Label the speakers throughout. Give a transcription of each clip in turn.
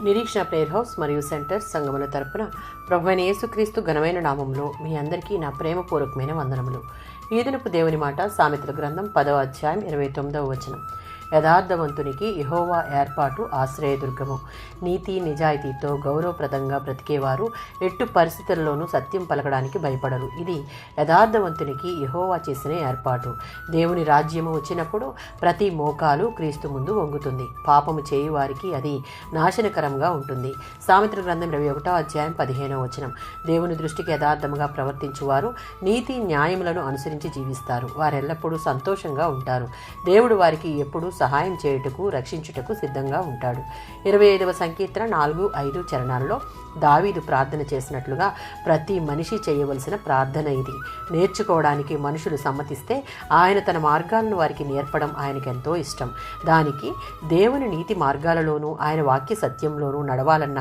Speaker 1: నిరీక్షణ prayer house మరియు centre సంఘముల తరపున ప్రభువైన యేసుక్రీస్తు ఘనమైన నామంలో మీ అందరికీ నా ప్రేమపూర్వకమైన వందనములు. ఈ దినపు దేవుని మాట సామెతల గ్రంథం 10వ అధ్యాయం 29వ వచనం. యథార్థవంతునికి యెహోవా ఏర్పాటు ఆశ్రయదుర్గము. నీతి నిజాయితీతో గౌరవప్రదంగా బ్రతికేవారు ఎట్టు పరిస్థితుల్లోనూ సత్యం పలకడానికి భయపడరు. ఇది యథార్థవంతునికి యెహోవా చేసిన ఏర్పాటు. దేవుని రాజ్యము వచ్చినప్పుడు ప్రతి మోకాలు క్రీస్తు ముందు వంగుతుంది. పాపము చేయు వారికి అది నాశనకరంగా ఉంటుంది. సామెతల గ్రంథం 21వ అధ్యాయం 15వ వచనం. దేవుని దృష్టికి యథార్థముగా ప్రవర్తించువారు నీతి న్యాయములను అనుసరించి జీవిస్తారు. వారెల్లప్పుడూ సంతోషంగా ఉంటారు. దేవుడు వారికి ఎప్పుడూ సహాయం చేయుటకు రక్షించుటకు సిద్ధంగా ఉంటాడు. 25వ సంకీర్తన 4-5 చరణాల్లో దావీదు ప్రార్థన చేసినట్లుగా ప్రతి మనిషి చేయవలసిన ప్రార్థన ఇది. నేర్చుకోవడానికి మనుషులు సమ్మతిస్తే ఆయన తన మార్గాలను వారికి నేర్పడం ఆయనకు ఎంతో ఇష్టం. దానికి దేవుని నీతి మార్గాలలోనూ ఆయన వాక్య సత్యంలోనూ నడవాలన్న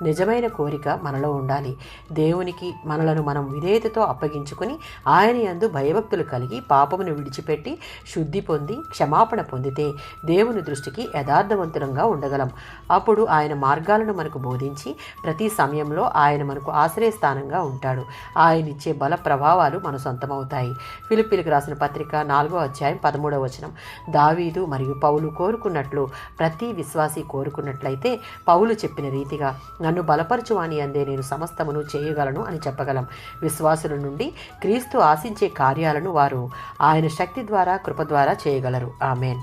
Speaker 1: నిజమైన కోరిక మనలో ఉండాలి. దేవునికి మనలను మనం విధేయతతో అప్పగించుకుని ఆయన యందు భయభక్తులు కలిగి పాపమును విడిచిపెట్టి శుద్ధి పొంది క్షమాపణ పొందితే దేవుని దృష్టికి యథార్థవంతులంగా ఉండగలం. అప్పుడు ఆయన మార్గాలను మనకు బోధించి ప్రతి సమయంలో ఆయన మనకు ఆశ్రయస్థానంగా ఉంటాడు. ఆయన ఇచ్చే బల ప్రభావాలు మన సొంతమవుతాయి. ఫిలిప్పీలకు రాసిన పత్రిక 4వ అధ్యాయం 13వ వచనం. దావీదు మరియు పౌలు కోరుకున్నట్లు ప్రతి విశ్వాసి కోరుకున్నట్లయితే పౌలు చెప్పిన రీతిగా నన్ను బలపరచువాని అందే నేను సమస్తమును చేయగలను అని చెప్పగలం. విశ్వాసుల నుండి క్రీస్తు ఆశించే కార్యాలను వారు ఆయన శక్తి ద్వారా కృప ద్వారా చేయగలరు. ఆమేన్.